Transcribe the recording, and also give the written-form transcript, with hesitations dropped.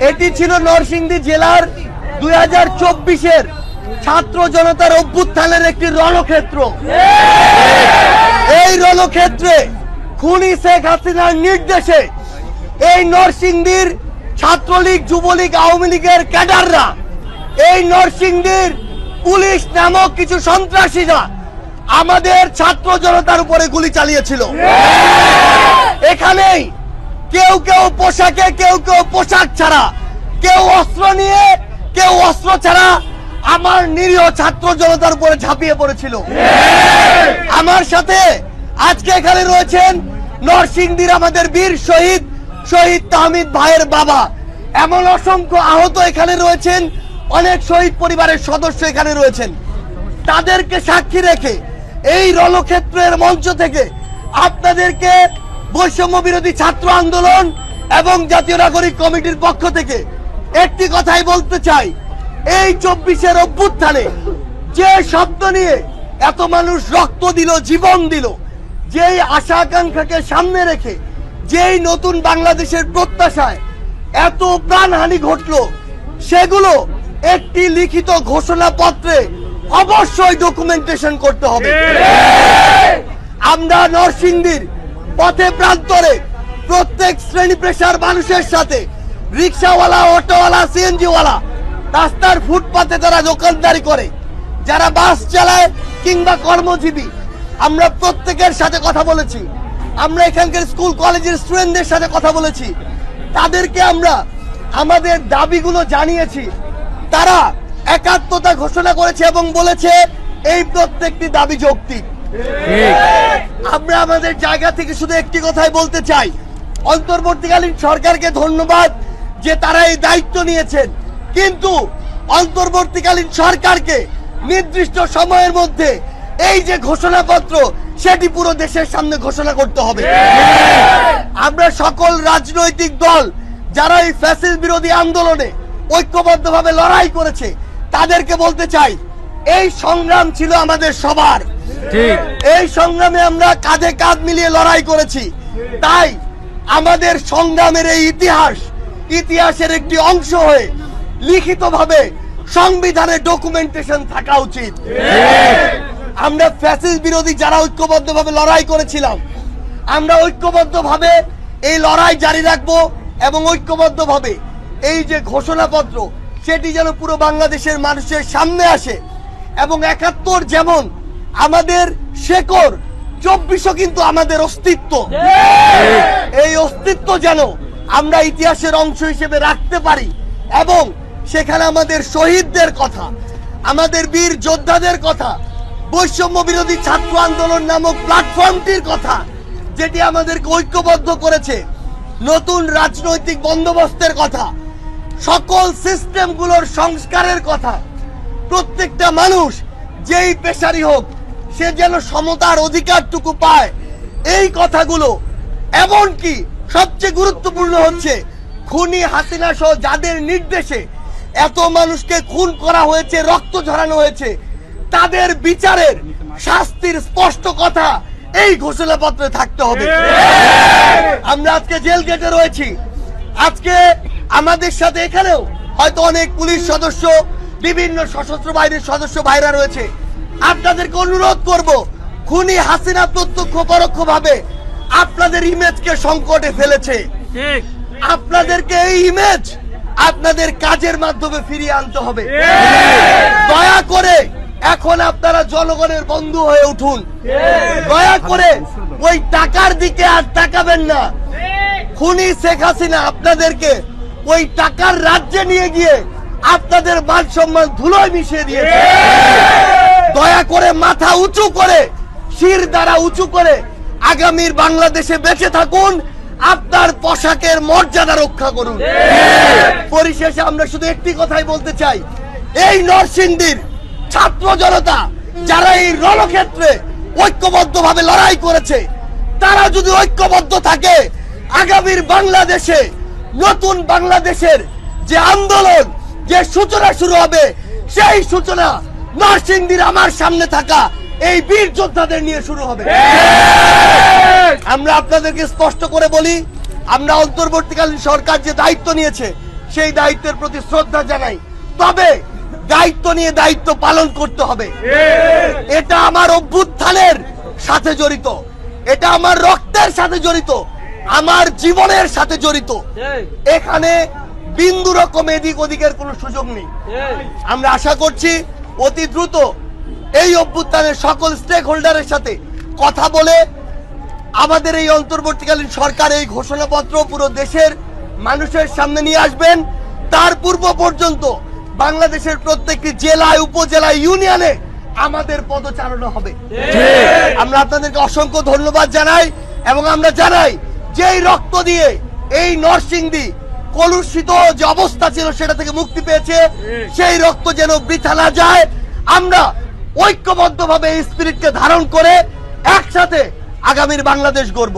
এটি ছিল নরসিংদী জেলার 2024-এর ছাত্র জনতার অভ্যুত্থানের একটি রণক্ষেত্র। এই রণক্ষেত্রে খুনি শেখ হাসিনার নির্দেশে এই নরসিংদীর ছাত্রলীগ, যুবলীগ, আওয়ামী লীগের ক্যাডাররা, এই নরসিংদীর পুলিশ নামক কিছু সন্ত্রাসীরা আমাদের ছাত্র জনতার উপরে গুলি চালিয়েছিল। এখানেই কেউ কেউ পোশাকে, কেউ কেউ পোশাক ছাড়া, কেউ অস্ত্র নিয়ে, কেউ অস্ত্র ছাড়া আমার নিরীহ ছাত্র জনতার উপরে ঝাঁপিয়ে পড়েছিল। আমার সাথে আজকে এখানে রয়েছেন নরসিংদীর আমাদের বীর শহীদ তাহমিদ ভাইয়ের বাবা, এমন অসংখ্য আহত এখানে রয়েছেন, অনেক শহীদ পরিবারের সদস্য এখানে রয়েছেন। তাদেরকে সাক্ষী রেখে এই রণক্ষেত্রের মঞ্চ থেকে আপনাদেরকে বৈষম্য বিরোধী ছাত্র আন্দোলন এবং জাতীয় নাগরিক কমিটির পক্ষ থেকে একটি কথাই বলতে চাই, এই 24-এর অভ্যুত্থানে যে শব্দ নিয়ে এত মানুষ রক্ত দিল, জীবন দিল, যেই আশা আকাঙ্ক্ষাকে সামনে রেখে যেই নতুন বাংলাদেশের প্রত্যাশায় এত প্রাণহানি ঘটলো, সেগুলো একটি লিখিত ঘোষণাপত্রে অবশ্যই ডকুমেন্টেশন করতে হবে। আমরা নরসিংদীর পথে প্রান্তরে প্রত্যেক শ্রেণী পেশার মানুষের সাথে, রিক্সাওয়ালা, অটোওয়ালা, সিএনজিওয়ালা, রাস্তার ফুটপাতে যারা দোকানদারি করে, যারা বাস চালায় কিংবা কর্মজীবী, আমরা প্রত্যেকের সাথে কথা বলেছি। আমরা এখানকার স্কুল কলেজের স্টুডেন্টদের সাথে কথা বলেছি। তাদেরকে আমরা আমাদের দাবিগুলো জানিয়েছি। তারা একাত্মতা ঘোষণা করেছে এবং বলেছে এই প্রত্যেকটি দাবি যৌক্তিক। আমরা আমাদের জায়গা থেকে শুধু একটি কথাই বলতে চাই, অন্তর্বর্তীকালীন সরকারকে ধন্যবাদ যে তারা এই দায়িত্ব নিয়েছেন, কিন্তু অন্তর্বর্তীকালীন সরকারকে নির্দিষ্ট সময়ের মধ্যে এই যে ঘোষণাপত্র, সেটি পুরো দেশের সামনে ঘোষণা করতে হবে। আমরা সকল রাজনৈতিক দল যারা এই ফ্যাসিস্ট বিরোধী আন্দোলনে ঐক্যবদ্ধভাবে লড়াই করেছে, তাদেরকে বলতে চাই, এই সংগ্রাম ছিল আমাদের সবার। এই সংগ্রামে আমরা কাঁধে কাঁধ মিলিয়ে লড়াই করেছি। তাই আমাদের সংগ্রামের এই ইতিহাসের একটি অংশ হয়ে লিখিতভাবে সংবিধানে ডকুমেন্টেশন থাকা উচিত। আমরা ফ্যাসিস্ট বিরোধী যারা ঐক্যবদ্ধভাবে লড়াই করেছিলাম, আমরা ঐক্যবদ্ধভাবে এই লড়াই জারি রাখবো এবং ঐক্যবদ্ধভাবে এই যে ঘোষণাপত্র, সেটি যেন পুরো বাংলাদেশের মানুষের সামনে আসে। এবং 71 যেমন আমাদের শেকড়, 24ও কিন্তু আমাদের অস্তিত্ব। এই অস্তিত্ব যেন আমরা ইতিহাসের অংশ হিসেবে রাখতে পারি এবং সেখানে আমাদের শহীদদের কথা, আমাদের বীর যোদ্ধাদের কথা, বৈষম্য বিরোধী ছাত্র আন্দোলন নামক প্ল্যাটফর্মটির কথা, যেটি আমাদেরকে ঐক্যবদ্ধ করেছে, নতুন রাজনৈতিক বন্দোবস্তের কথা, সকল সিস্টেমগুলোর সংস্কারের কথা, প্রত্যেকটা মানুষ যেই পেশারই হোক সে যেন সমতার অধিকারটুকু পায়, এই কথাগুলো। এমনকি সবচেয়ে গুরুত্বপূর্ণ হচ্ছে, খুনি হাসিনা সহ যাদের নির্দেশে এত মানুষকে খুন করা হয়েছে, রক্ত ঝরানো হয়েছে, তাদের বিচারের শাস্তির স্পষ্ট কথা এই ঘোষণাপত্রে থাকতে হবে। আমরা আজকে জেল গেটে রয়েছি, আজকে আমাদের সাথে এখানেও হয়তো অনেক পুলিশ সদস্য, বিভিন্ন সশস্ত্র বাহিনীর সদস্য ভাইরা রয়েছে। আপনাদেরকে অনুরোধ করব, খুনি হাসিনা প্রত্যক্ষ পরোক্ষভাবে আপনাদের ইমেজকে সংকটে ফেলেছে। আপনাদেরকে এই ইমেজ আপনাদের কাজের মাধ্যমে ফিরিয়ে আনতে হবে। দয়া করে এখন আপনারা জনগণের বন্ধু হয়ে উঠুন। দয়া করে ওই টাকার দিকে আর তাকাবেন না। খুনি শেখ হাসিনা আপনাদেরকে ওই টাকার রাজ্যে নিয়ে গিয়ে আপনাদের মান সম্মান ধুলোয় মিশিয়ে দিয়েছে। দয়া করে মাথা উঁচু করে, শির দ্বারা উঁচু করে আগামীর বাংলাদেশে বেঁচে থাকুন, আপনার পোশাকের মর্যাদা রক্ষা করুন। পরিশেষে আমরা শুধু একটি কথাই বলতে চাই, এই নরসিংদীর ছাত্র জনতা যারা এই রণক্ষেত্রে ঐক্যবদ্ধভাবে লড়াই করেছে, তারা যদি ঐক্যবদ্ধ থাকে, আগামীর বাংলাদেশে, নতুন বাংলাদেশের যে আন্দোলন, যে সূচনা শুরু হবে, সেই সূচনা নরসিংদীর আমার সামনে থাকা এই বীর যোদ্ধাদের নিয়ে শুরু হবে। আমরা আপনাদেরকে স্পষ্ট করে বলি, আমরা অন্তর্বর্তীকালীন সরকার যে দায়িত্ব নিয়েছে সেই দায়িত্বের প্রতি শ্রদ্ধা জানাই। তবে দায়িত্ব নিয়ে দায়িত্ব পালন করতে হবে। এটা আমার অভ্যুত্থানের সাথে জড়িত, এটা আমার রক্তের সাথে জড়িত, আমার জীবনের সাথে জড়িত। এখানে বিন্দু রকম এদিক ওদিকের কোনো সুযোগ নেই। আমরা আশা করছি অতি দ্রুত এই অভ্যুত্থানের সকল স্টেক হোল্ডারের সাথে কথা বলে আমাদের এই অন্তর্বর্তীকালীন সরকার এই ঘোষণাপত্র পুরো দেশের মানুষের সামনে নিয়ে আসবেন। তার পূর্ব পর্যন্ত বাংলাদেশের প্রত্যেকটি জেলায়, উপজেলায়, ইউনিয়নে আমাদের পদচারণা হবে। আমরা আপনাদেরকে অসংখ্য ধন্যবাদ জানাই এবং আমরা জানাই যে এই রক্ত দিয়ে এই নরসিংদী কলুষিত যে অবস্থা ছিল সেটা থেকে মুক্তি পেয়েছে, সেই রক্ত যেন বৃথা না যায়। আমরা ঐক্যবদ্ধভাবে এই স্পিরিটকে ধারণ করে একসাথে আগামীর বাংলাদেশ গড়ব।